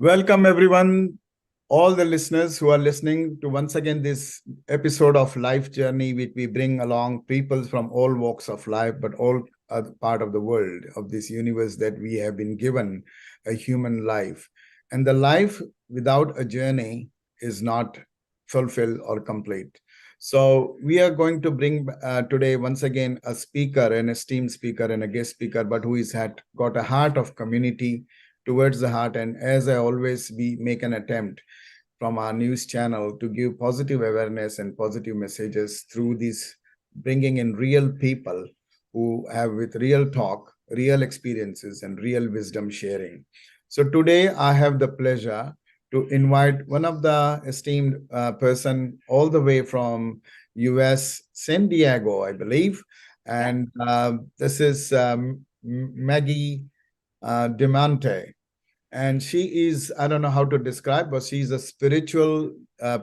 Welcome, everyone, all the listeners who are listening to once again this episode of Life Journey, which we bring along people from all walks of life, but all other part of the world, of this universe that we have been given a human life. And the life without a journey is not fulfilled or complete. So we are going to bring today once again a speaker, an esteemed speaker and a guest speaker, but who is had got a heart of community towards the heart. And as I always, we make an attempt from our news channel to give positive awareness and positive messages through these, bringing in real people who have with real talk, real experiences, and real wisdom sharing. So today I have the pleasure to invite one of the esteemed person all the way from US, San Diego, I believe. And this is Maggie Diamante. And she is, I don't know how to describe, but she's a spiritual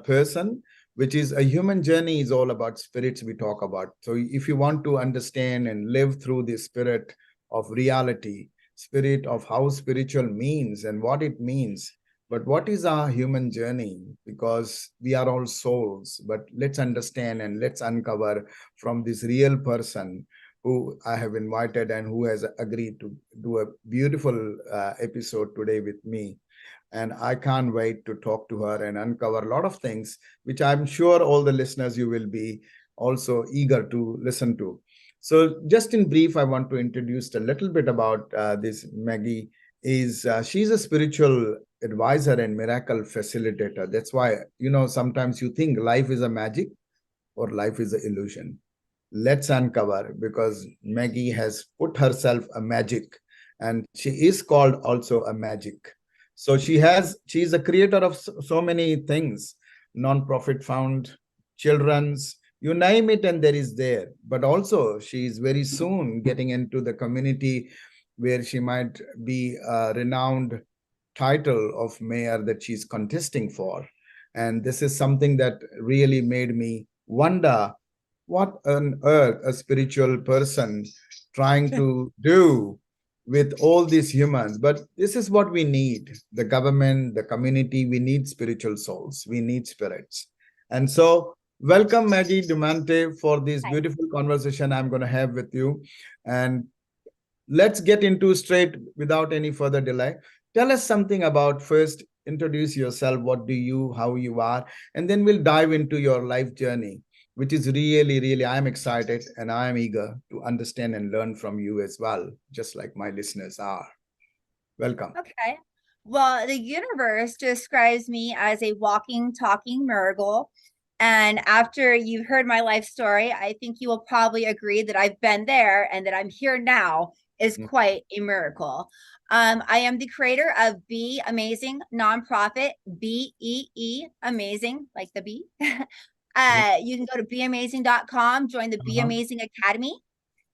person, which is a human journey is all about spirits we talk about. So if you want to understand and live through the spirit of reality, spirit of how spiritual means and what it means, but what is our human journey? Because we are all souls, but let's understand and let's uncover from this real person who I have invited and who has agreed to do a beautiful episode today with me. And I can't wait to talk to her and uncover a lot of things, which I'm sure all the listeners you will be also eager to listen to. So, just in brief, I want to introduce a little bit about this Maggie. Is she's a spiritual advisor and miracle facilitator. That's why sometimes you think life is a magic or life is an illusion. Let's uncover, because Maggie has put herself a magic, and she is called also a magic. So she's a creator of so many things, non-profit found, children's, you name it, and there is there. But also she is very soon getting into the community where she might be a renowned title of mayor that she's contesting for. And this is something that really made me wonder what on earth a spiritual person trying to do with all these humans. But this is what we need: the government, the community. We need spiritual souls, we need spirits. And so welcome, Maggie Diamante, for this Hi. beautiful conversation I'm going to have with you. And let's get into straight without any further delay. Tell us something about, first introduce yourself, what do you, how you are, and then we'll dive into your life journey, which is really, really, I'm excited and I'm eager to understand and learn from you as well, just like my listeners are. Welcome. Okay. Well, the universe describes me as a walking, talking miracle. And after you've heard my life story, I think you will probably agree that I've been there and that I'm here now is quite a miracle. I am the creator of Be Amazing nonprofit, BEE Amazing, like the bee. You can go to beamazing.com, join the Be Uh-huh. Amazing Academy.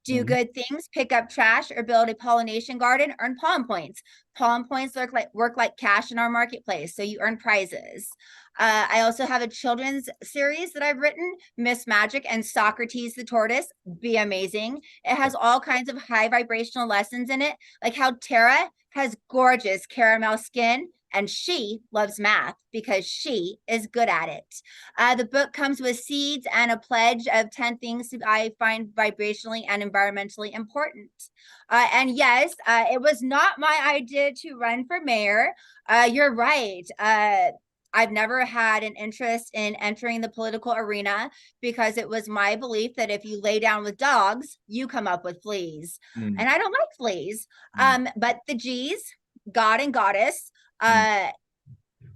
Do Mhm. good things, pick up trash, or build a pollination garden, earn pollen points. Pollen points work like cash in our marketplace, so you earn prizes. I also have a children's series that I've written, Miss Magic and Socrates the Tortoise. Be Amazing. It has all kinds of high vibrational lessons in it, like how Tara has gorgeous caramel skin and she loves math because she is good at it. The book comes with seeds and a pledge of 10 things that I find vibrationally and environmentally important. And yes, it was not my idea to run for mayor. You're right. I've never had an interest in entering the political arena because it was my belief that if you lay down with dogs, you come up with fleas. Mm, And I don't like fleas. mm, But the G's, God and Goddess, mm, uh,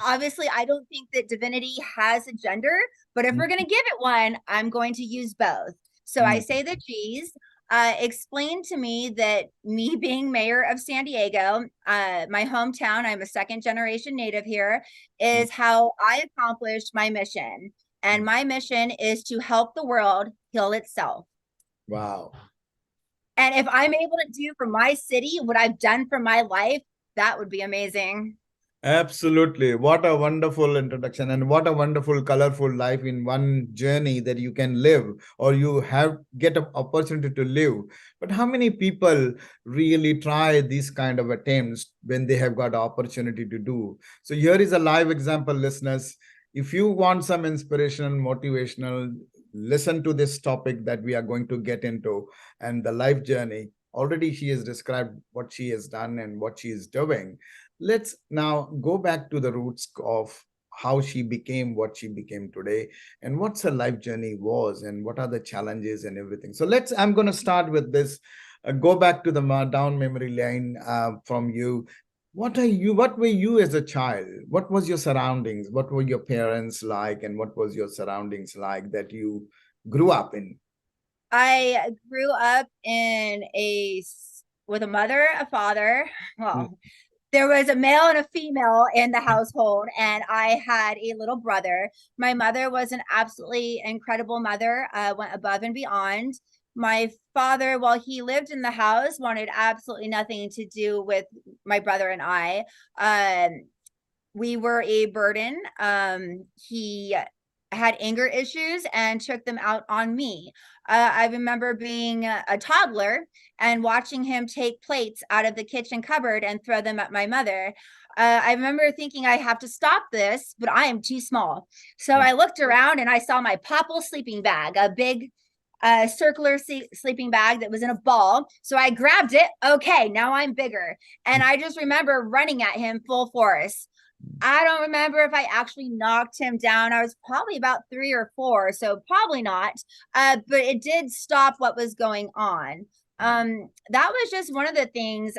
obviously I don't think that divinity has a gender, but if mm, we're going to give it one, I'm going to use both. So I mm, say the G's. Explain to me that me being mayor of San Diego, my hometown, I'm a second generation native here, mm, is how I accomplished my mission. And mm. my mission is to help the world heal itself. Wow. And if I'm able to do for my city what I've done for my life, that would be amazing. Absolutely. What a wonderful introduction, and what a wonderful, colorful life in one journey that you can live, or you have get an opportunity to live. But how many people really try these kind of attempts when they have got opportunity to do? So here is a live example, listeners. If you want some inspirational, motivational, listen to this topic that we are going to get into and the life journey. Already she has described what she has done and what she is doing. Let's now go back to the roots of how she became what she became today, and what's her life journey was, and what are the challenges and everything. So I'm going to start with this. Go back to the down memory lane from you. What were you as a child? What was your surroundings? What were your parents like, and what was your surroundings like that you grew up in? I grew up in with a mother, a father. Mm. Well, there was a male and a female in the household, and I had a little brother. My mother was an absolutely incredible mother, went above and beyond. My father, while he lived in the house, wanted absolutely nothing to do with my brother and I. We were a burden. He had anger issues and took them out on me. I remember being a toddler and watching him take plates out of the kitchen cupboard and throw them at my mother. I remember thinking, I have to stop this, but I am too small. So I looked around and I saw my popple sleeping bag, a big circular sleeping bag that was in a ball. So I grabbed it. Okay, now I'm bigger. And I just remember running at him full force. I don't remember if I actually knocked him down. I was probably about 3 or 4, so probably not. But it did stop what was going on. That was just one of the things.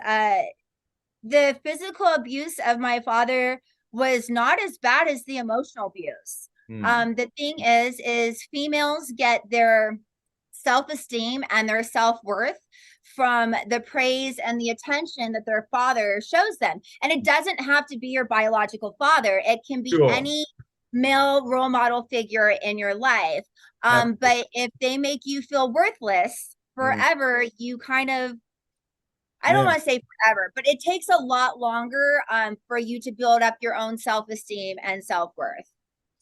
The physical abuse of my father was not as bad as the emotional abuse. Mm. The thing is females get their self-esteem and their self-worth from the praise and the attention that their father shows them. And it doesn't have to be your biological father. It can be Sure. any male role model figure in your life. Absolutely. But if they make you feel worthless Mm. forever, you kind of, I don't Yeah. want to say forever, but it takes a lot longer for you to build up your own self-esteem and self-worth.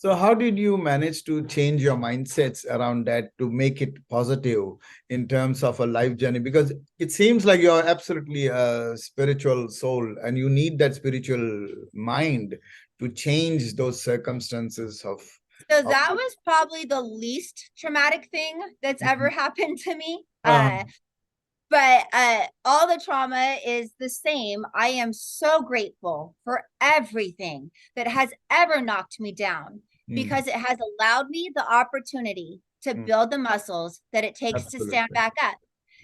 So how did you manage to change your mindsets around that to make it positive in terms of a life journey? Because it seems like you're absolutely a spiritual soul, and you need that spiritual mind to change those circumstances So of that was probably the least traumatic thing that's ever Mhm. happened to me. Uh, But all the trauma is the same. I am so grateful for everything that has ever knocked me down, mm, because it has allowed me the opportunity to mm, build the muscles that it takes to stand absolutely. back up.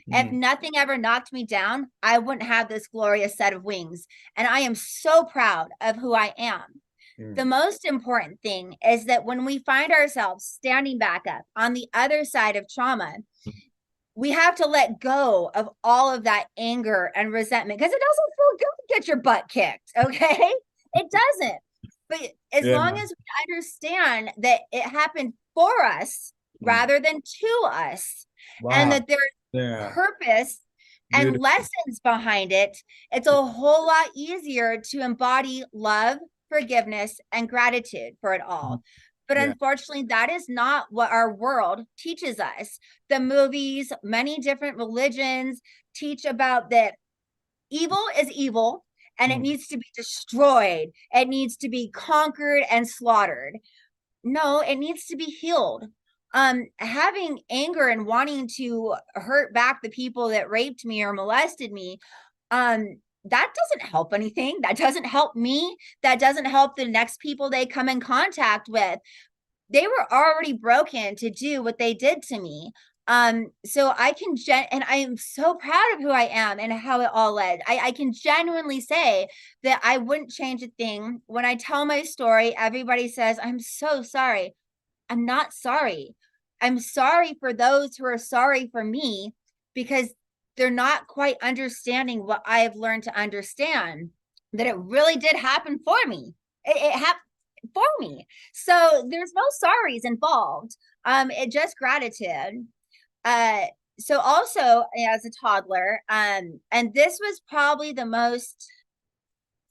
If Mm, nothing ever knocked me down, I wouldn't have this glorious set of wings. And I am so proud of who I am. The mm, most important thing is that when we find ourselves standing back up on the other side of trauma, we have to let go of all of that anger and resentment, because it doesn't feel good to get your butt kicked. Okay. It doesn't. But as yeah. long as we understand that it happened for us Mm, rather than to us, and wow. that there's Yeah. purpose and Beautiful. lessons behind it, it's a whole lot easier to embody love, forgiveness, and gratitude for it Mm, all. But yeah. unfortunately, that is not what our world teaches us. The movies, many different religions teach about that evil is evil and it Mm, needs to be destroyed. It needs to be conquered and slaughtered. No, it needs to be healed. Having anger and wanting to hurt back the people that raped me or molested me, that doesn't help anything. That doesn't help me. That doesn't help the next people they come in contact with. They were already broken to do what they did to me. So I can and I am so proud of who I am and how it all led. I can genuinely say that I wouldn't change a thing. When I tell my story, everybody says, I'm so sorry. I'm not sorry. I'm sorry for those who are sorry for me, because they're not quite understanding what I have learned to understand, that it really did happen for me. It happened for me. So there's no sorries involved. It just gratitude. Uh, so also as a toddler, and this was probably the most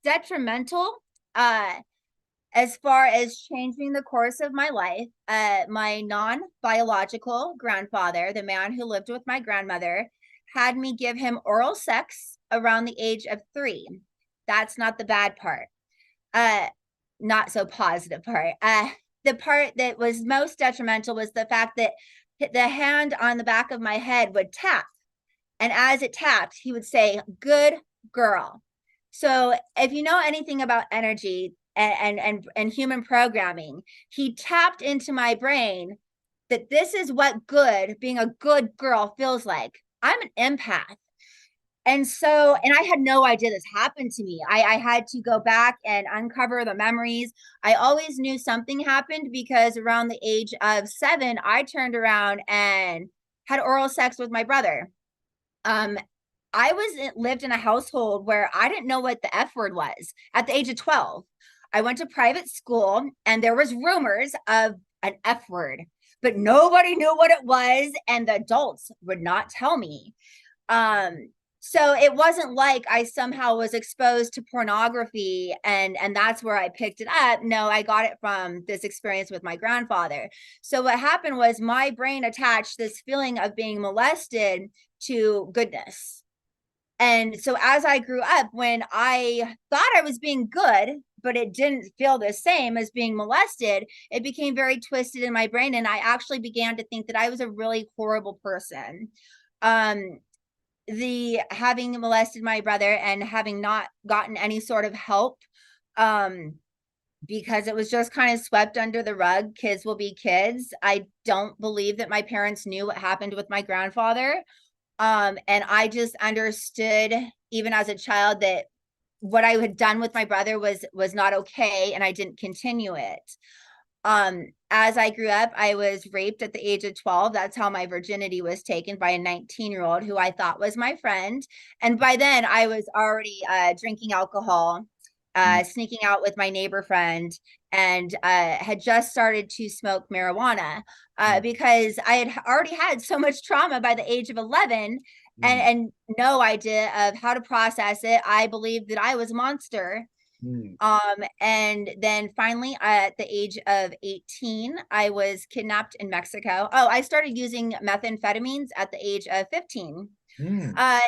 detrimental As far as changing the course of my life, my non-biological grandfather, the man who lived with my grandmother, had me give him oral sex around the age of 3. That's not the bad part. Not so positive part. The part that was most detrimental was the fact that the hand on the back of my head would tap. And as it tapped, he would say, "Good girl." So if you know anything about energy and human programming, he tapped into my brain that this is what being a good girl feels like. I'm an empath. And I had no idea this happened to me. I had to go back and uncover the memories. I always knew something happened because around the age of 7, I turned around and had oral sex with my brother. I lived in a household where I didn't know what the F word was at the age of 12. I went to private school and there was rumors of an F word, but nobody knew what it was, and the adults would not tell me. So it wasn't like I somehow was exposed to pornography and that's where I picked it up. No, I got it from this experience with my grandfather. So what happened was my brain attached this feeling of being molested to goodness. And so as I grew up, when I thought I was being good, but it didn't feel the same as being molested, it became very twisted in my brain. And I actually began to think that I was a really horrible person. The having molested my brother and having not gotten any sort of help, because it was just kind of swept under the rug. Kids will be kids. I don't believe that my parents knew what happened with my grandfather. And I just understood, even as a child, that what I had done with my brother was not okay, and I didn't continue it. As I grew up, I was raped at the age of 12. That's how my virginity was taken, by a 19-year-old who I thought was my friend. And by then I was already drinking alcohol, sneaking out with my neighbor friend, and had just started to smoke marijuana because I had already had so much trauma by the age of 11 and no idea of how to process it. I believed that I was a monster. And then finally at the age of 18, I was kidnapped in Mexico. Oh, I started using methamphetamines at the age of 15. I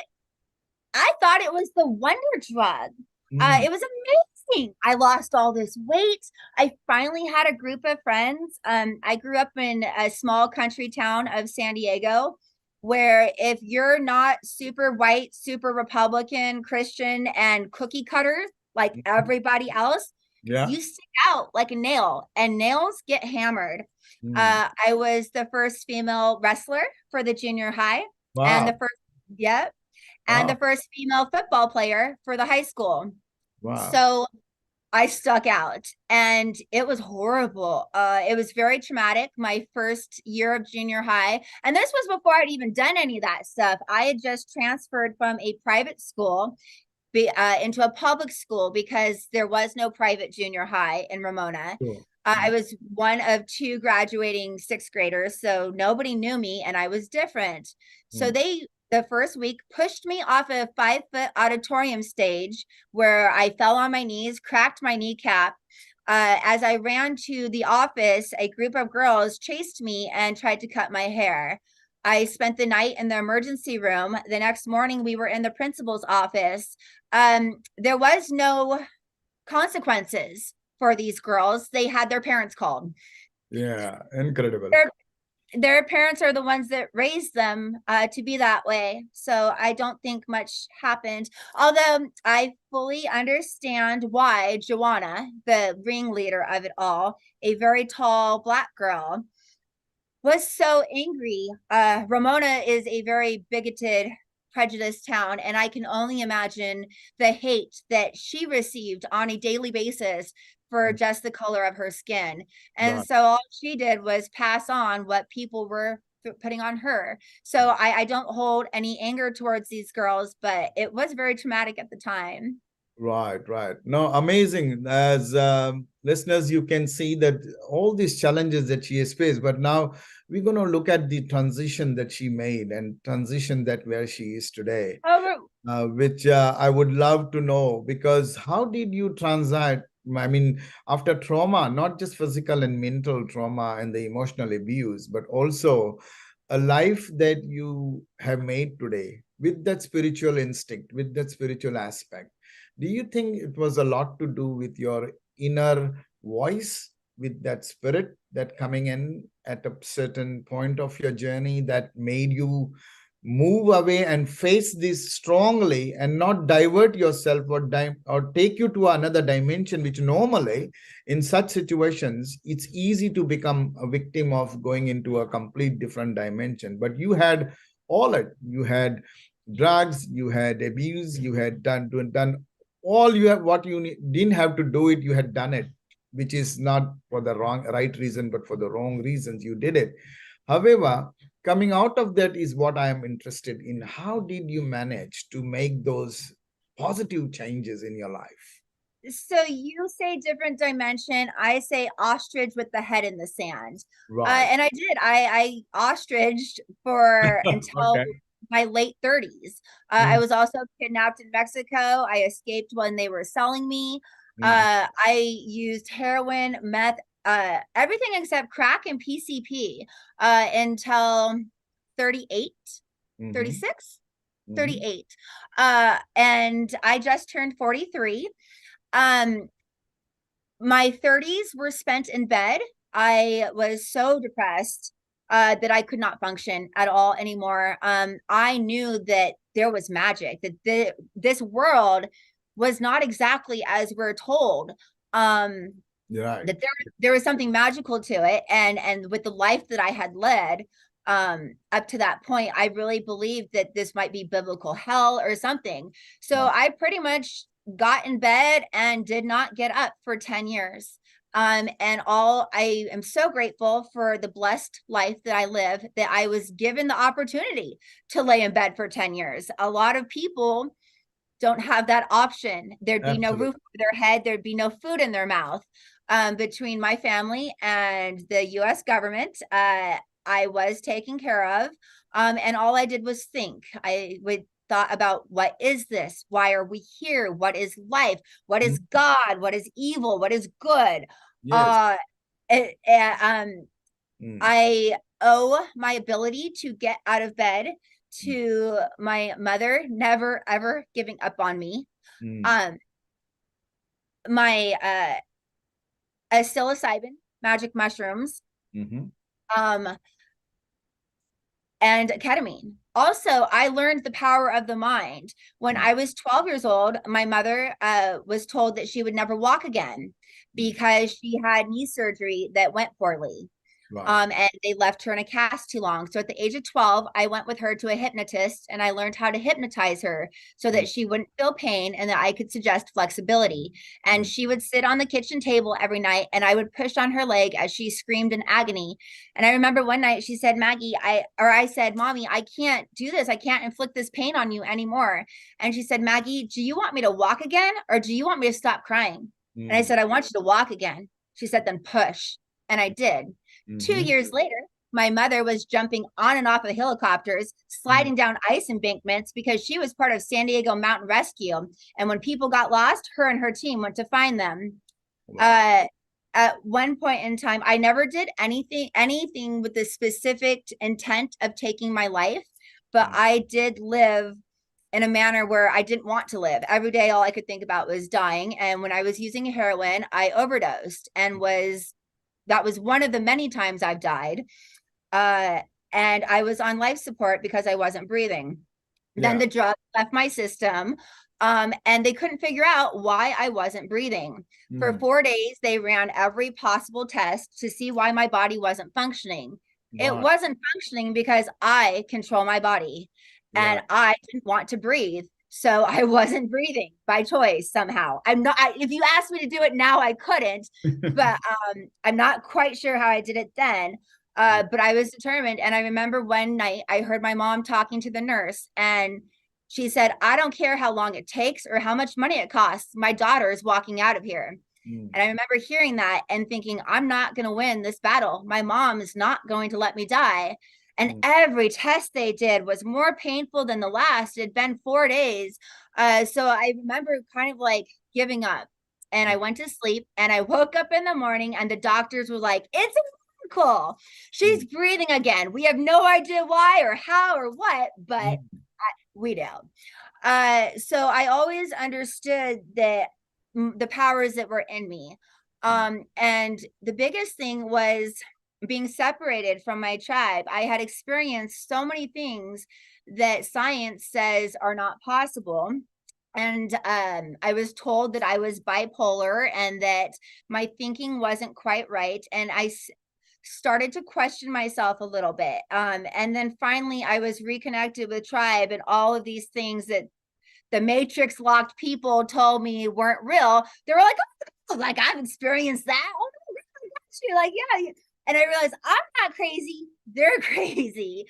thought it was the wonder drug. It was amazing. I lost all this weight. I finally had a group of friends. I grew up in a small country town of San Diego, where if you're not super white, super Republican, Christian, and cookie cutter like everybody else, you stick out like a nail, and nails get hammered. I was the first female wrestler for the junior high. Wow. And the first, yep. And the first female football player for the high school. Wow. So I stuck out, and it was horrible. It was very traumatic. My first year of junior high, and this was before I'd even done any of that stuff. I had just transferred from a private school into a public school because there was no private junior high in Ramona. Sure. I was one of 2 graduating 6th graders, so nobody knew me, and I was different. So the first week, pushed me off a 5-foot auditorium stage where I fell on my knees, cracked my kneecap. As I ran to the office, a group of girls chased me and tried to cut my hair. I spent the night in the emergency room. The next morning, we were in the principal's office. There was no consequences for these girls. They had their parents called. Yeah, incredible. Their parents are the ones that raised them to be that way. So I don't think much happened. Although I fully understand why Joanna, the ringleader of it all, a very tall Black girl, was so angry. Ramona is a very bigoted, prejudiced town, and I can only imagine the hate that she received on a daily basis for just the color of her skin. And so all she did was pass on what people were putting on her. So I don't hold any anger towards these girls, but it was very traumatic at the time. Right. No, amazing. As listeners, you can see that all these challenges that she has faced, but now we're going to look at the transition that she made and transition that where she is today, which I would love to know, because how did you transit I mean, after trauma, not just physical and mental trauma and the emotional abuse, but also a life that you have made today with that spiritual instinct, with that spiritual aspect. Do you think it was a lot to do with your inner voice, with that spirit that coming in at a certain point of your journey that made you move away and face this strongly and not divert yourself or take you to another dimension, which normally in such situations it's easy to become a victim of going into a complete different dimension. But you had all it. You had drugs, you had abuse, you had done all you have. What you didn't have to do it, you had done it, which is not for the right reason, but for the wrong reasons you did it. However, coming out of that is what I am interested in. How did you manage to make those positive changes in your life? So you say different dimension. I say ostrich with the head in the sand. Right. And I did. I ostriched for until Okay. my late 30s. I Mm, was also kidnapped in Mexico. I escaped when they were selling me. mm, I used heroin, meth, everything except crack and PCP until 38, mhm, 36, mhm, 38. And I just turned 43. Um, my 30s were spent in bed. I was so depressed that I could not function at all anymore. I knew that there was magic, that this world was not exactly as we're told. you're right. That there was something magical to it, and with the life that I had led up to that point, I really believed that this might be biblical hell or something. So Mm, I pretty much got in bed and did not get up for 10 years. And all I am so grateful for the blessed life that I live, that I was given the opportunity to lay in bed for 10 years. A lot of people don't have that option. There'd be no roof absolutely. over their head, there'd be no food in their mouth. Between my family and the US government, I was taken care of. And all I did was think. I would thought about, what is this? Why are we here? What is life? What Mm, is God? What is evil? What is good? yes. Uh, it, Mm, I owe my ability to get out of bed to my mother never ever giving up on me. mm, Um, my psilocybin, magic mushrooms, mhm, um, and ketamine. Also, I learned the power of the mind. When mm, I was 12 years old, my mother was told that she would never walk again mm. because she had knee surgery that went poorly. Right. And they left her in a cast too long. So at the age of 12, I went with her to a hypnotist and I learned how to hypnotize her so Mm, that she wouldn't feel pain and that I could suggest flexibility. And mm, she would sit on the kitchen table every night and I would push on her leg as she screamed in agony. And I remember one night she said, Maggie, I said, Mommy, I can't do this. I can't inflict this pain on you anymore. And she said, Maggie, do you want me to walk again or do you want me to stop crying? And I mm, said, I want you to walk again. She said, then push. And I did. Two mhm, years later, my mother was jumping on and off of helicopters, mm. sliding down ice embankments because she was part of San Diego Mountain Rescue. And when people got lost, her and her team went to find them. Wow. Uh, at one point in time, I never did anything with the specific intent of taking my life, but Mm, I did live in a manner where I didn't want to live. Every day, all I could think about was dying. And when I was using heroin, I overdosed and that was one of the many times I've died. Uh, and I was on life support because I wasn't breathing. Then yeah. the drug left my system, and they couldn't figure out why I wasn't breathing. For Mm, 4 days, they ran every possible test to see why my body wasn't functioning. It right. wasn't functioning because I control my body and Right. I didn't want to breathe. So I wasn't breathing by choice somehow. If you asked me to do it now, I couldn't, but I'm not quite sure how I did it then. But I was determined. And I remember one night I heard my mom talking to the nurse, and she said, I don't care how long it takes or how much money it costs. My daughter is walking out of here. Mm, And I remember hearing that and thinking, I'm not going to win this battle. My mom is not going to let me die. And mm, every test they did was more painful than the last. It had been 4 days. So I remember kind of like giving up. and I went to sleep, and I woke up in the morning and the doctors were like, it's a miracle. She's breathing again. We have no idea why or how or what, but we do. So I always understood that the powers that were in me. And the biggest thing was being separated from my tribe. I had experienced so many things that science says are not possible. And I was told that I was bipolar and that my thinking wasn't quite right. And I started to question myself a little bit. And then finally, I was reconnected with tribe, and all of these things that the matrix locked people told me weren't real. They were like, oh, like I've experienced that. Oh, really? Like, yeah. And I realized I'm not crazy. They're crazy.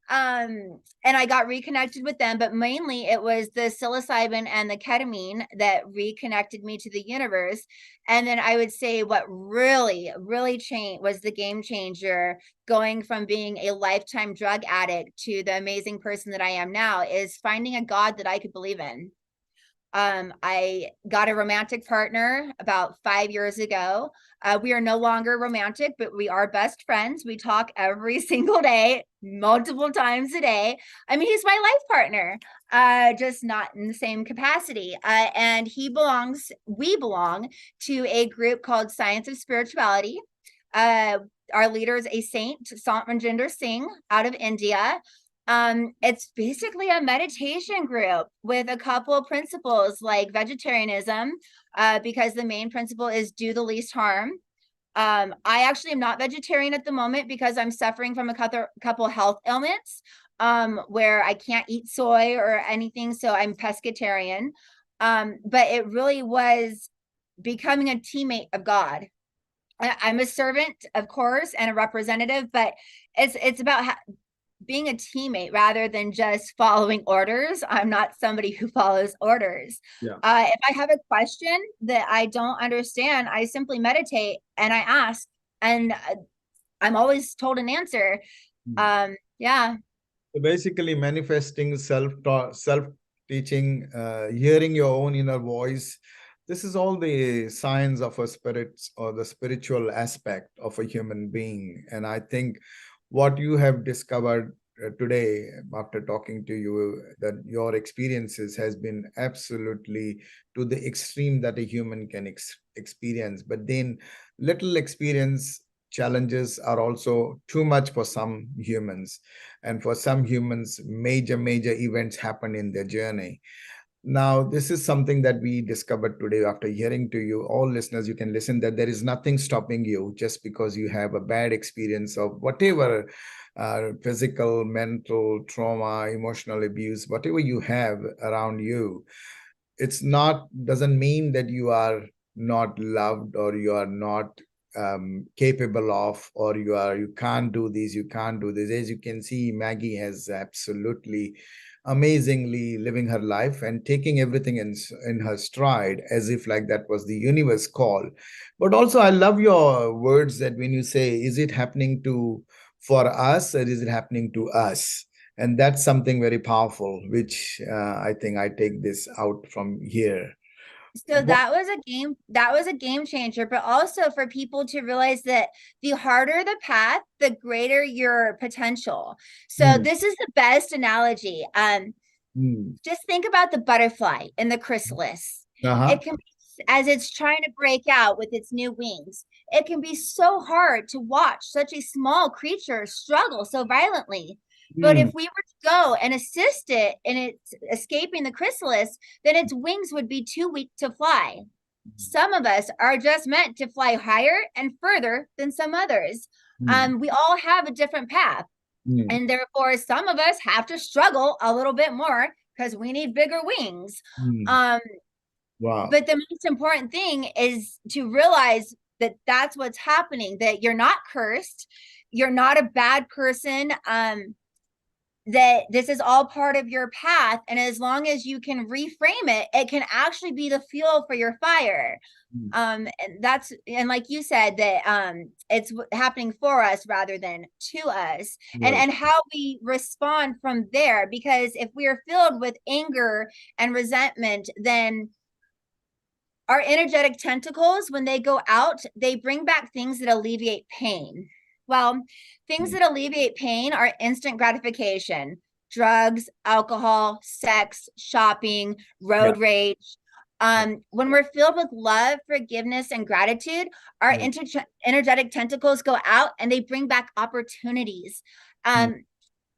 And I got reconnected with them, but mainly it was the psilocybin and the ketamine that reconnected me to the universe. And then I would say what really changed was the game changer, going from being a lifetime drug addict to the amazing person that I am now, is finding a God that I could believe in. I got a romantic partner about 5 years ago. We are no longer romantic, but we are best friends. We talk every single day, multiple times a day. I mean, he's my life partner, just not in the same capacity. And we belong to a group called Science of Spirituality. Our leader is a saint, Sant Manjinder Singh, out of India. It's basically a meditation group with a couple of principles like vegetarianism, because the main principle is do the least harm. I actually am not vegetarian at the moment because I'm suffering from a couple health ailments, where I can't eat soy or anything, so I'm pescatarian. But it really was becoming a teammate of God. I'm a servant, of course, and a representative, but it's about being a teammate rather than just following orders. I'm not somebody who follows orders. Yeah. If I have a question that I don't understand, I simply meditate and I ask, and I'm always told an answer. Yeah. So basically, manifesting self teaching, hearing your own inner voice. This is all the signs of a spirit or the spiritual aspect of a human being. And I think what you have discovered today, after talking to you, that your experiences has been absolutely to the extreme that a human can experience. But then little experience challenges are also too much for some humans, and for some humans major events happen in their journey. Now, this is something that we discovered today after hearing to you. All listeners, you can listen that there is nothing stopping you just because you have a bad experience of whatever physical, mental trauma, emotional abuse, whatever you have around you. It's not, doesn't mean that you are not loved or you are not capable of, or you can't do this, you can't do this. As you can see, Maggie has absolutely amazingly living her life and taking everything in her stride, as if like that was the universe call. But also I love your words that when you say, is it happening to for us, or is it happening to us? And that's something very powerful, which I think I take this out from here. So that was a game changer, but also for people to realize that the harder the path, the greater your potential. So this is the best analogy. Just think about the butterfly in the chrysalis. Uh-huh. It can be, as it's trying to break out with its new wings, it can be so hard to watch such a small creature struggle so violently. But if we were to go and assist it in its escaping the chrysalis, then its wings would be too weak to fly. Some of us are just meant to fly higher and further than some others. We all have a different path. And therefore, some of us have to struggle a little bit more because we need bigger wings. Wow. But the most important thing is to realize that that's what's happening, that you're not cursed. You're not a bad person. That this is all part of your path. And as long as you can reframe it, it can actually be the fuel for your fire. And like you said, that it's happening for us rather than to us. Right. And how we respond from there, because if we are filled with anger and resentment, then Our energetic tentacles, when they go out, they bring back things that alleviate pain. Well, things that alleviate pain are instant gratification, drugs, alcohol, sex, shopping, Yeah. road rage. When we're filled with love, forgiveness, and gratitude, our Yeah. energetic tentacles go out and they bring back opportunities. Mm.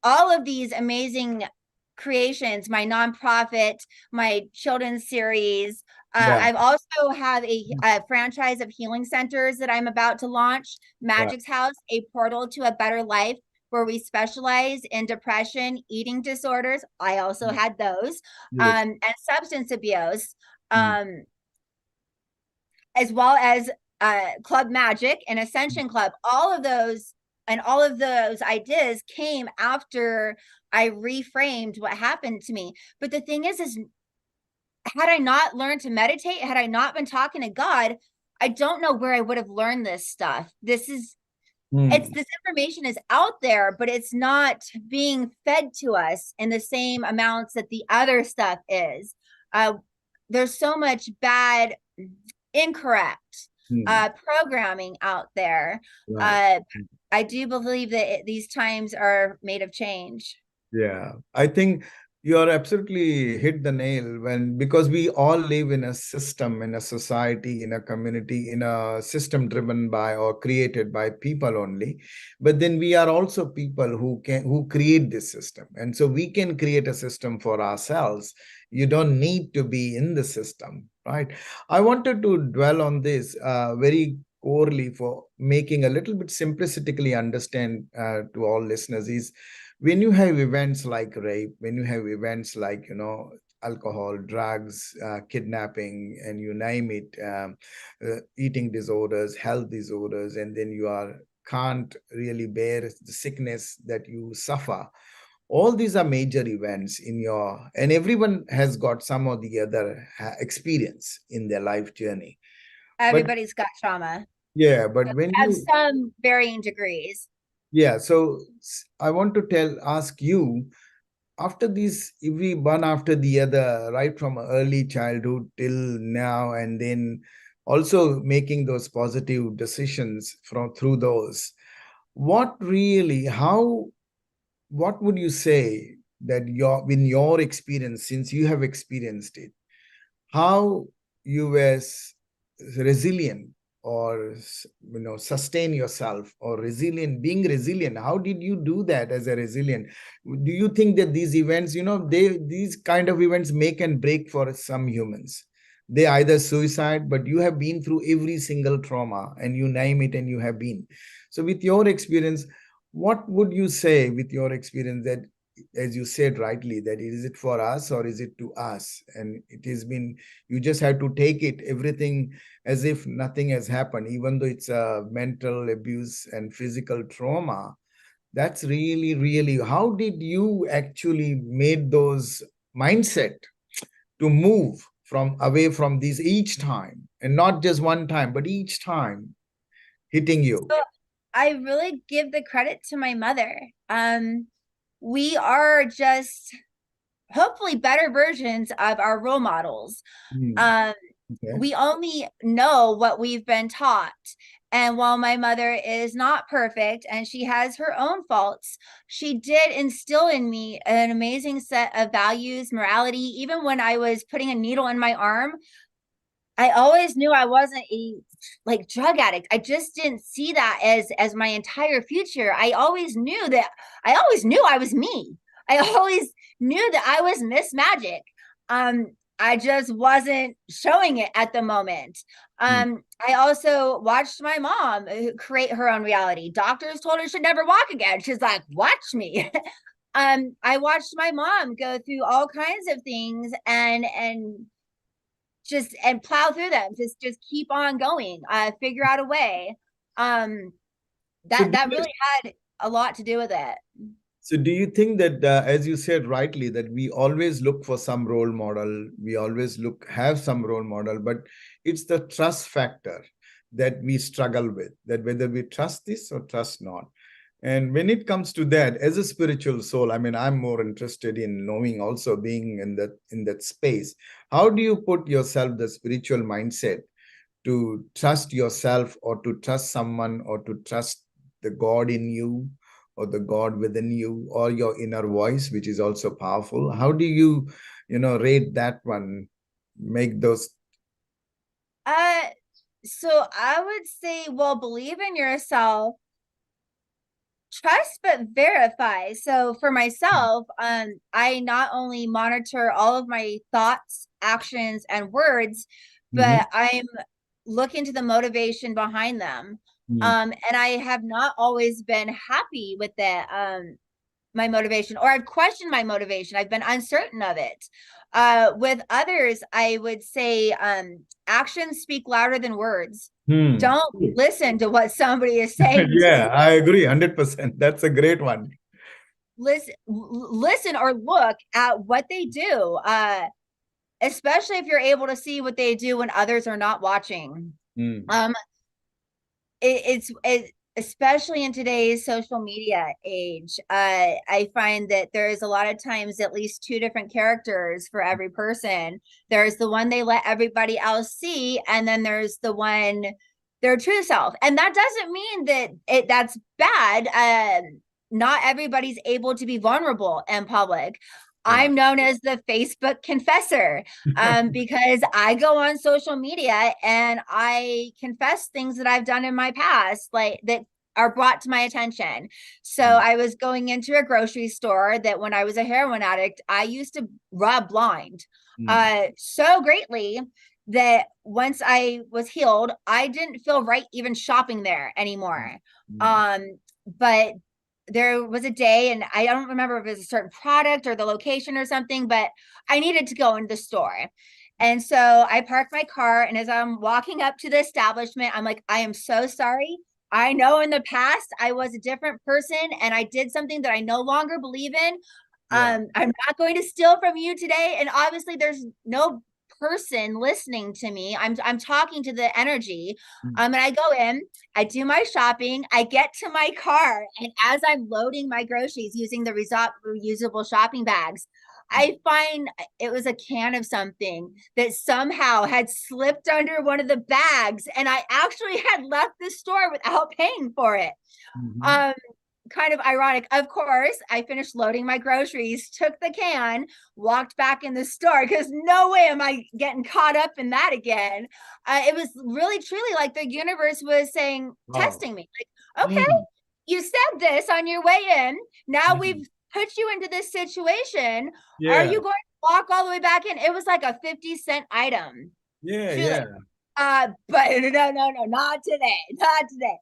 All of these amazing creations, my nonprofit, my children's series. Yeah. I've also have a franchise of healing centers that I'm about to launch. Yeah. Magic's House, a portal to a better life, where we specialize in depression, eating disorders. I also Mm. had those, Beautiful. and substance abuse, Mm. as well as Club Magic and Ascension Club. All of those ideas came after I reframed what happened to me. But the thing is had I not learned to meditate, had I not been talking to God, I don't know where I would have learned this stuff. Mm. This information is out there, but it's not being fed to us in the same amounts that the other stuff is. There's so much bad, incorrect Mm. programming out there. Right. Uh, I do believe that these times are made of change. Yeah, I think you are absolutely hit the nail when because we all live in a system, in a society, in a community, in a system driven by or created by people only. But then we are also people who create this system, and so we can create a system for ourselves. You don't need to be in the system, right? I wanted to dwell on this very corely for making a little bit simplistically understand to all listeners is when you have events like rape, when you have events like, alcohol, drugs, kidnapping, and you name it, eating disorders, health disorders, and then you are can't really bear the sickness that you suffer. All these are major events in your, and everyone has got some or the other experience in their life journey. But Everybody's got trauma yeah, but when at you, some varying degrees. yeah, so I want to ask you, after these, every one after the other, right from early childhood till now, and then also making those positive decisions from through those, what really, how, what would you say that in your experience, since you have experienced it, how you were resilient or sustain yourself or resilient, being resilient, how did you do that as a resilient? Do you think that these events, these kind of events make and break for some humans? They either suicide, but you have been through every single trauma and you name it and you have been. So with your experience, what would you say with your experience that, as you said rightly, that is it for us or is it to us? And it has been, you just have to take it, everything as if nothing has happened, even though it's a mental abuse and physical trauma. That's really, really, how did you actually made those mindset to move from away from these each time and not just one time, but each time hitting you? So I really give the credit to my mother. We are just hopefully better versions of our role models. Hmm. Um, Okay. we only know what we've been taught. And while my mother is not perfect and she has her own faults, she did instill in me an amazing set of values, morality. Even when I was putting a needle in my arm, I always knew I wasn't a like drug addict. I just didn't see that as my entire future. I always knew I was me. I always knew that I was Miss Magic. I just wasn't showing it at the moment. Hmm. I also watched my mom create her own reality. Doctors told her she'd never walk again. She's like, watch me. I watched my mom go through all kinds of things and just and plow through them, just keep on going, figure out a way. um So that really had a lot to do with it. So do you think that, as you said rightly, that we always look for some role model, we always have some role model, but it's the trust factor that we struggle with, that whether we trust this or trust not. And when it comes to that, as a spiritual soul, I mean, I'm more interested in knowing also being in that space. how do you put yourself the spiritual mindset to trust yourself or to trust someone or to trust the God in you or the God within you or your inner voice, which is also powerful? How do you, rate that one, make those? Uh, so I would say, well, believe in yourself, trust but verify. So for myself, I not only monitor all of my thoughts, actions, and words, Mhm. but I'm looking to the motivation behind them. Mm. And I have not always been happy with that. My motivation, or I've questioned my motivation. I've been uncertain of it. With others, I would say actions speak louder than words. Hmm. Don't listen to what somebody is saying to Yeah, you. I agree 100%. That's a great one. Listen or look at what they do, especially if you're able to see what they do when others are not watching. Hmm. Um, it's especially in today's social media age, I find that there's a lot of times at least two different characters for every person. There's the one they let everybody else see, and then there's the one, their true self. And that doesn't mean that that's bad. Not everybody's able to be vulnerable in public. Yeah. I'm known as the Facebook confessor, because I go on social media and I confess things that I've done in my past, like that are brought to my attention. So Hmm. I was going into a grocery store that when I was a heroin addict, I used to rob blind Hmm. so greatly that once I was healed, I didn't feel right even shopping there anymore. Hmm. But there was a day, and I don't remember if it was a certain product or the location or something, but I needed to go into the store. And so I parked my car, and as I'm walking up to the establishment, I'm like, I am so sorry. I know in the past I was a different person and I did something that I no longer believe in. Yeah. I'm not going to steal from you today. And obviously there's no person listening to me. I'm talking to the energy. Hmm. And I go in, I do my shopping, I get to my car, and as I'm loading my groceries using the reusable shopping bags, I find it was a can of something that somehow had slipped under one of the bags, and I actually had left the store without paying for it. Mhm. Um, Kind of ironic. Of course, I finished loading my groceries, took the can, walked back in the store because no way am I getting caught up in that again. It was really, truly like the universe was saying, Wow. testing me. Like, okay, Hmm. you said this on your way in. Now Hmm. we've put you into this situation. Are Yeah. you going to walk all the way back in? It was like a 50-cent item. Yeah. Truly. Yeah. But no, not today, not today,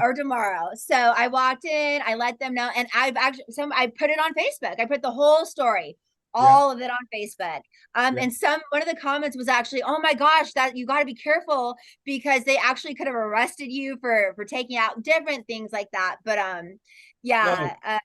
or tomorrow. So I walked in, I let them know, and I've actually I put it on Facebook. I put the whole story, Yeah. all of it on Facebook. Yeah. And one of the comments was actually, "Oh my gosh, that you got to be careful because they actually could have arrested you for taking out different things like that." But Well, yeah,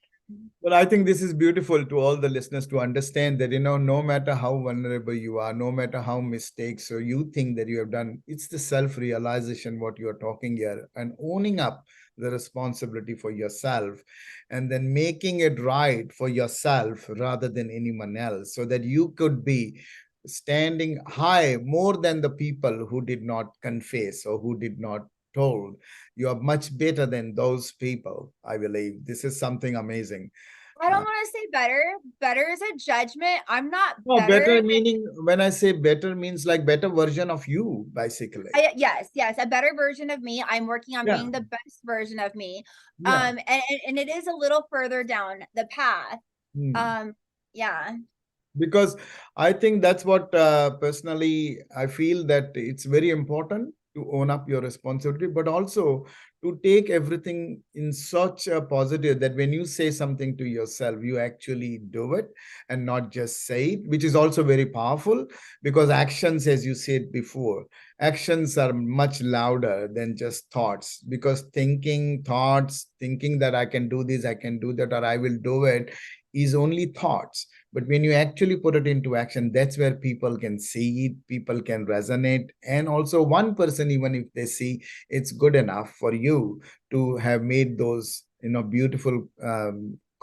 Well, I think this is beautiful to all the listeners to understand that, no matter how vulnerable you are, no matter how mistakes or you think that you have done, it's the self-realization what you are talking here and owning up the responsibility for yourself and then making it right for yourself rather than anyone else so that you could be standing high more than the people who did not confess or who did not told. You are much better than those people. I believe this is something amazing. I don't uh, want to say better. Better is a judgment. I'm not no, better. better meaning when I say better means like better version of you, basically. Yes, a better version of me. I'm working on Yeah. being the best version of me. Yeah. And it is a little further down the path. Hmm. Um, yeah. Because I think that's what personally I feel that it's very important to own up your responsibility, but also to take everything in such a positive that when you say something to yourself, you actually do it and not just say it, which is also very powerful because actions, as you said before, actions are much louder than just thoughts because thinking that I can do this, I can do that, or I will do it is only thoughts. But when you actually put it into action, that's where people can see it, people can resonate. And also, one person, even if they see it's good enough for you to have made those, beautiful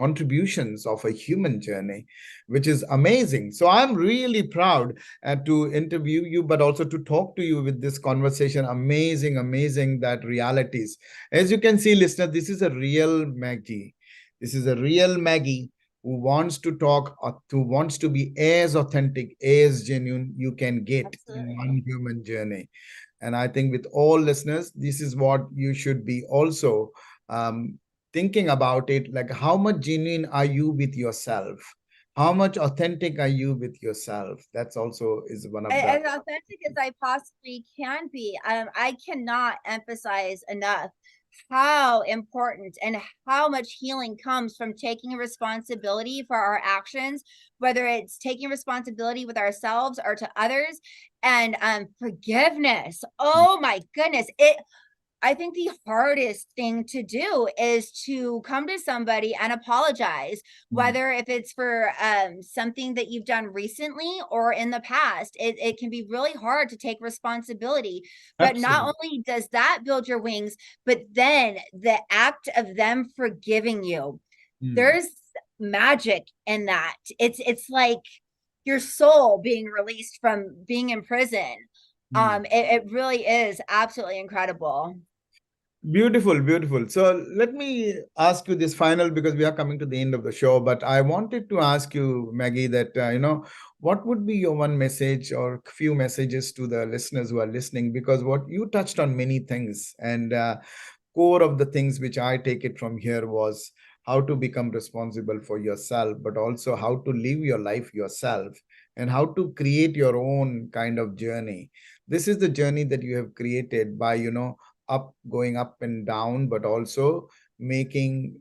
contributions of a human journey, which is amazing. So I'm really proud to interview you, but also to talk to you with this conversation. Amazing, amazing that realities. As you can see, listener, this is a real Maggie. This is a real Maggie who wants to talk, who wants to be as authentic, as genuine you can get in Absolutely. one human journey. And I think with all listeners, this is what you should be also thinking about it. Like, how much genuine are you with yourself? How much authentic are you with yourself? That's also is one of the As authentic as I possibly can be. I cannot emphasize enough how important and how much healing comes from taking responsibility for our actions, whether it's taking responsibility with ourselves or to others, and forgiveness. Oh my goodness. I think the hardest thing to do is to come to somebody and apologize, whether if it's for something that you've done recently or in the past. It can be really hard to take responsibility. But not absolutely. only does that build your wings, but then the act of them forgiving you, Mm, there's magic in that. It's like your soul being released from being in prison. mm. It really is absolutely incredible. Beautiful, beautiful. So let me ask you this final, because we are coming to the end of the show. But I wanted to ask you, Maggie, that what would be your one message or few messages to the listeners who are listening? Because what you touched on many things, and core of the things which I take it from here was how to become responsible for yourself, but also how to live your life yourself and how to create your own kind of journey. This is the journey that you have created by, up, going up and down, but also making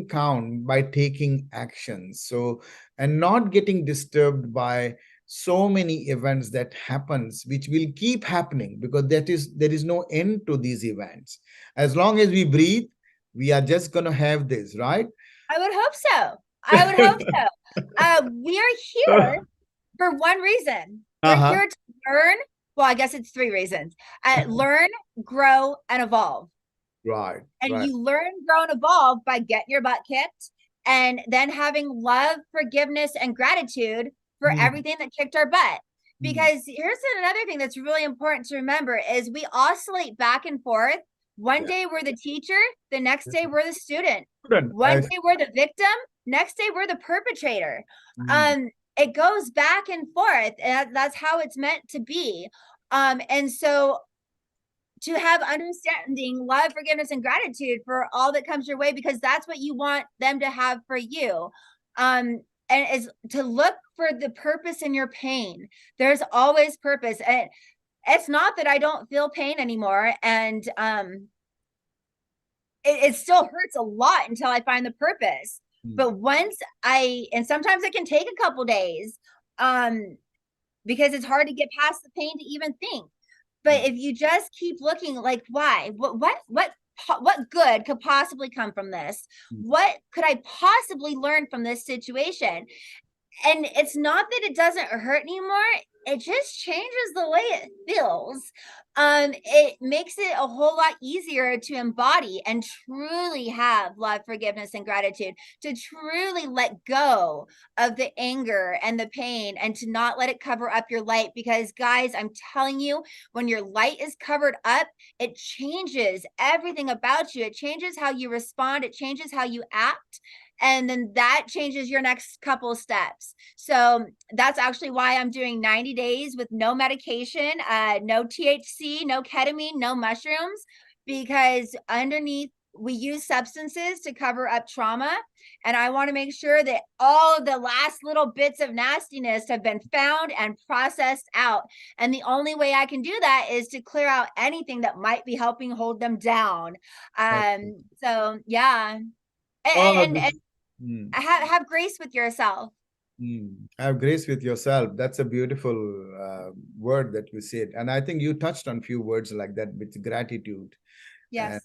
count by taking actions. So, and not getting disturbed by so many events that happens, which will keep happening, because there is no end to these events. As long as we breathe, we are just going to have this, right? I would hope so. I would hope so. We are here for one reason. We're Uh-huh. here to learn. Well, I guess it's three reasons. Learn, grow, and evolve. Right, And right. you learn, grow, and evolve by getting your butt kicked and then having love, forgiveness, and gratitude for Mm, everything that kicked our butt. mm. Because here's another thing that's really important to remember is we oscillate back and forth. One Yeah. day we're the teacher, the next day we're the student. Student, One day we're the victim, next day we're the perpetrator. mm, It goes back and forth, and that's how it's meant to be. And so to have understanding, love, forgiveness, and gratitude for all that comes your way, because that's what you want them to have for you. And is to look for the purpose in your pain. There's always purpose. And it's not that I don't feel pain anymore. And it still hurts a lot until I find the purpose. mm, But and sometimes it can take a couple days, because it's hard to get past the pain to even think. But mm, if you just keep looking, like, why? What good could possibly come from this? mm. What could I possibly learn from this situation? And it's not that it doesn't hurt anymore, it just changes the way it feels. It makes it a whole lot easier to embody and truly have love, forgiveness, and gratitude, to truly let go of the anger and the pain and to not let it cover up your light. Because guys, I'm telling you, when your light is covered up, it changes everything about you. It changes how you respond, it changes how you act, and then that changes your next couple steps. So that's actually why I'm doing 90 days with no medication, no THC, no ketamine, no mushrooms, because underneath we use substances to cover up trauma. And I want to make sure that all of the last little bits of nastiness have been found and processed out. And the only way I can do that is to clear out anything that might be helping hold them down. Okay. So yeah. Oh, And this, mm, have grace with yourself. have grace with yourself. That's a beautiful word that you said. And I think you touched on few words like that with gratitude. And, Yes.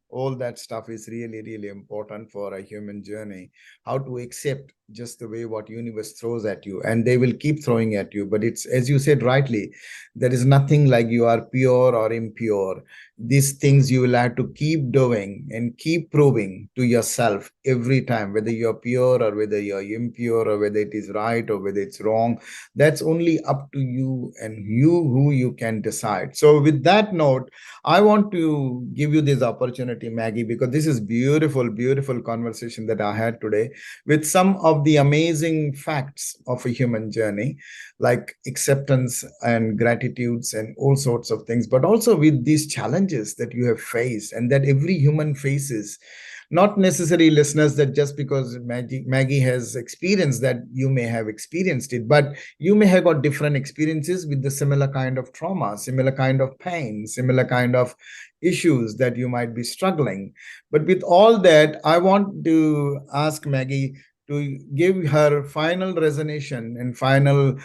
all that stuff is really, really important for a human journey. How to accept just the way what universe throws at you, and they will keep throwing at you. But it's, as you said rightly, there is nothing like you are pure or impure. These things you will have to keep doing and keep proving to yourself every time, whether you're pure or whether you're impure, or whether it is right or whether it's wrong. That's only up to you, and you who you can decide. So with that note, I want to give you this opportunity, Maggie, because this is beautiful, beautiful conversation that I had today with some of the amazing facts of a human journey, like acceptance and gratitudes and all sorts of things, but also with these challenges that you have faced and that every human faces. Not necessary, listeners, that just because Maggie has experienced that, you may have experienced it, but you may have got different experiences with the similar kind of trauma, similar kind of pain, similar kind of issues that you might be struggling. But with all that, I want to ask Maggie to give her final resonation and final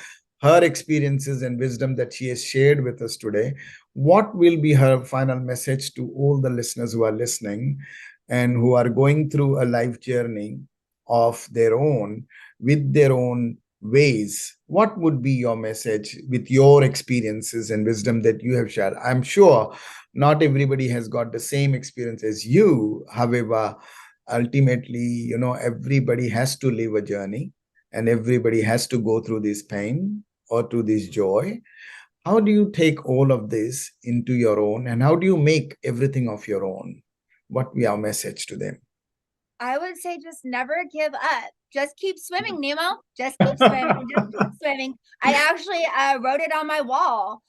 her experiences and wisdom that she has shared with us today. What will be her final message to all the listeners who are listening and who are going through a life journey of their own, with their own ways? What would be your message with your experiences and wisdom that you have shared? I'm sure not everybody has got the same experience as you. However, ultimately, everybody has to live a journey, and everybody has to go through this pain or through this joy. How do you take all of this into your own, and how do you make everything of your own? What be our message to them? I would say just never give up. Just keep swimming, Nemo. Just keep swimming. Just keep swimming. I actually wrote it on my wall,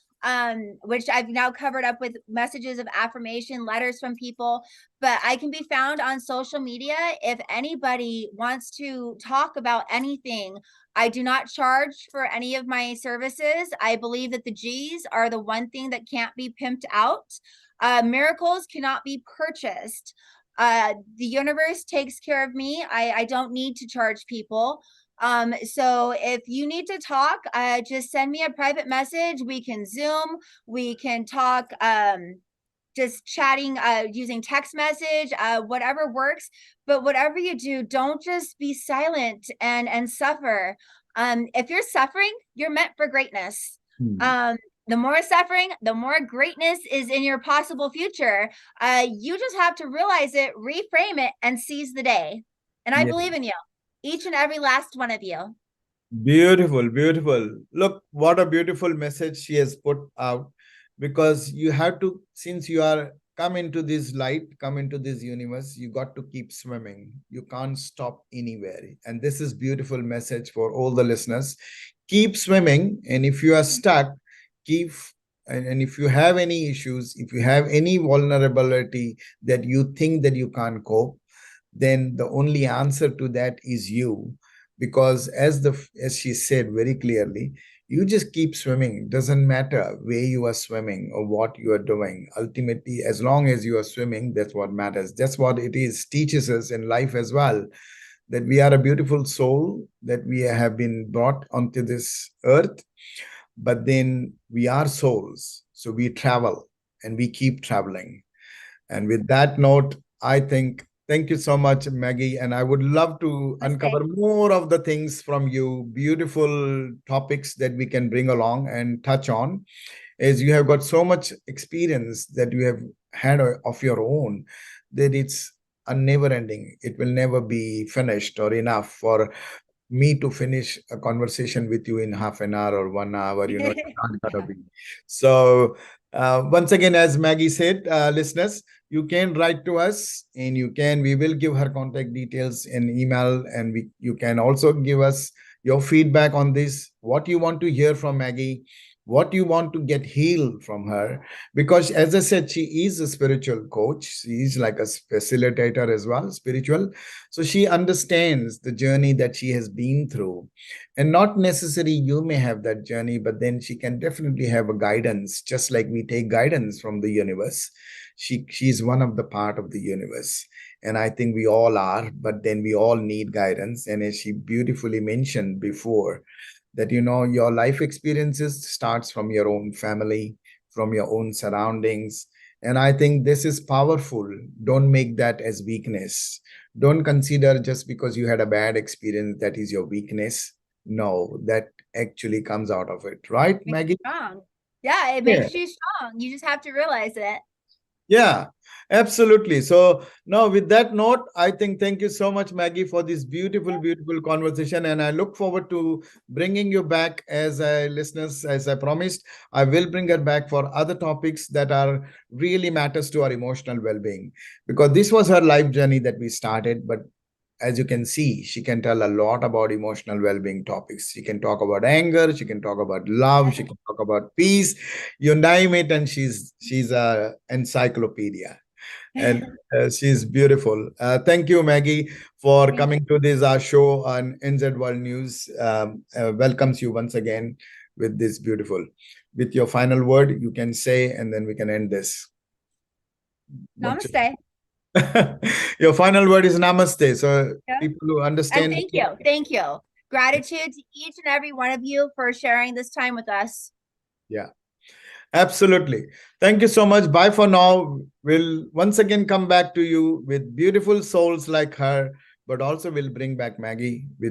which I've now covered up with messages of affirmation, letters from people. But I can be found on social media if anybody wants to talk about anything. I do not charge for any of my services. I believe that the G's are the one thing that can't be pimped out. Miracles cannot be purchased. The universe takes care of me. I don't need to charge people. So if you need to talk, just send me a private message. We can Zoom, we can talk, just chatting, using text message, whatever works. But whatever you do, don't just be silent and suffer. If you're suffering, you're meant for greatness. Hmm. The more suffering, the more greatness is in your possible future. You just have to realize it, reframe it, and seize the day. And I Yeah. believe in you, each and every last one of you. Beautiful, beautiful. Look, what a beautiful message she has put out. Because you have to, since you are come into this light, come into this universe, you got to keep swimming. You can't stop anywhere. And this is beautiful message for all the listeners. Keep swimming, and if you are stuck, keep and if you have any issues, if you have any vulnerability that you think that you can't cope, then the only answer to that is you. Because as she said very clearly, you just keep swimming. It doesn't matter where you are swimming or what you are doing. Ultimately, as long as you are swimming, that's what matters. That's what it is teaches us in life as well, that we are a beautiful soul, that we have been brought onto this earth, but then we are souls, so we travel and we keep traveling. And with that note, I think, thank you so much, Maggie. And I would love to Namaste. uncover more of the things from you, beautiful topics that we can bring along and touch on, as you have got so much experience that you have had of your own, that it's a never ending. It will never be finished or enough for me to finish a conversation with you in half an hour or 1 hour, it's not gonna be. So once again, as Maggie said, listeners, you can write to us, and we will give her contact details in email, and you can also give us your feedback on this, what you want to hear from Maggie, what you want to get healed from her. Because as I said, she is a spiritual coach. She is like a facilitator as well, spiritual. So she understands the journey that she has been through. And not necessarily you may have that journey, but then she can definitely have a guidance, just like we take guidance from the universe. She's one of the part of the universe. And I think we all are, but then we all need guidance. And as she beautifully mentioned before, that your life experiences starts from your own family, from your own surroundings, And I think this is powerful. Don't make that as weakness. Don't consider just because you had a bad experience that is your weakness. No, that actually comes out of it, right, Makes Maggie? you strong. Yeah, it Yeah. makes you strong. You just have to realize it. Yeah, absolutely. So now with that note, I think thank you so much, Maggie, for this beautiful, beautiful conversation. And I look forward to bringing you back as a listeners, as I promised. I will bring her back for other topics that are really matters to our emotional well-being. Because this was her life journey that we started, but as you can see, she can tell a lot about emotional well-being topics. She can talk about anger, she can talk about love, she can talk about peace, you name it, and she's a encyclopedia, and she's beautiful. Thank you, Maggie, for Thank you. coming to this our show on NZ World News. Welcomes you once again with this beautiful. With your final word, you can say, and then we can end this. What Namaste. your final word is namaste. So Yeah. people who And understand. thank you. Thank you. Gratitude to each and every one of you for sharing this time with us. Yeah, absolutely. Thank you so much. Bye for now. We'll once again come back to you with beautiful souls like her, but also we'll bring back Maggie with